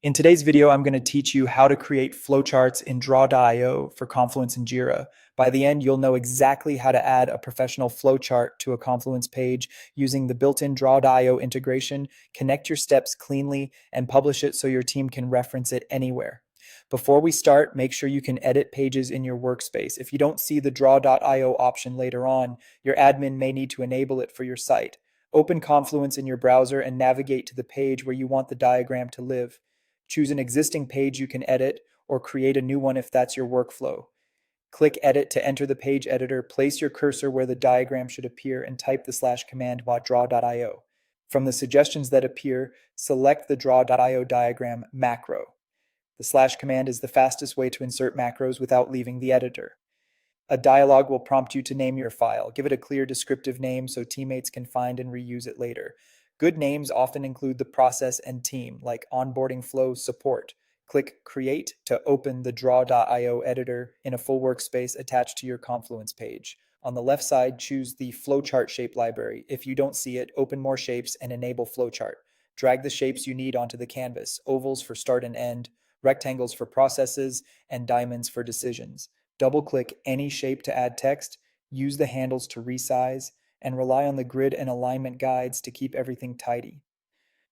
In today's video, I'm going to teach you how to create flowcharts in drawio for Confluence and Jira. By the end, you'll know exactly how to add a professional flowchart to a Confluence page using the built-in drawio integration, connect your steps cleanly, and publish it so your team can reference it anywhere. Before we start, make sure you can edit pages in your workspace. If you don't see the draw.io option later on, your admin may need to enable it for your site. Open Confluence in your browser and navigate to the page where you want the diagram to live. Choose an existing page you can edit or create a new one if that's your workflow. Click Edit to enter the page editor, place your cursor where the diagram should appear, and type the slash command while draw.io. From the suggestions that appear, select the draw.io diagram macro. The slash command is the fastest way to insert macros without leaving the editor. A dialog will prompt you to name your file. Give it a clear descriptive name so teammates can find and reuse it later. Good names often include the process and team, like onboarding flow support. Click Create to open the draw.io editor in a full workspace attached to your Confluence page. On the left side, choose the flowchart shape library. If you don't see it, open more shapes and enable flowchart. Drag the shapes you need onto the canvas, ovals for start and end, rectangles for processes, and diamonds for decisions. Double-click any shape to add text, use the handles to resize, and rely on the grid and alignment guides to keep everything tidy.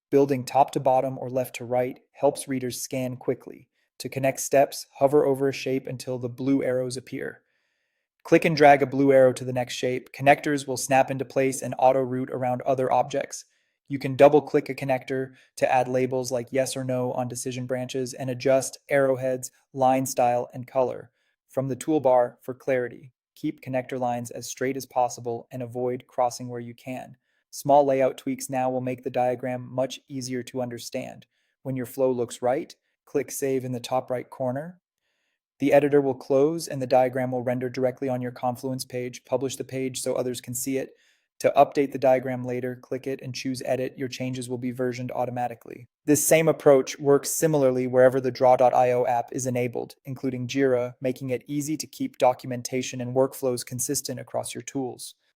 Building top to bottom or left to right helps readers scan quickly. To connect steps, hover over a shape until the blue arrows appear. Click and drag a blue arrow to the next shape. Connectors will snap into place and auto-route around other objects. You can double-click a connector to add labels like yes or no on decision branches and adjust arrowheads, line style, and color. From the toolbar for clarity, keep connector lines as straight as possible and avoid crossing where you can. Small layout tweaks now will make the diagram much easier to understand. When your flow looks right, click Save in the top right corner. The editor will close and the diagram will render directly on your Confluence page. Publish the page so others can see it. To update the diagram later, click it and choose Edit. Your changes will be versioned automatically. This same approach works similarly wherever the Draw.io app is enabled, including Jira, making it easy to keep documentation and workflows consistent across your tools.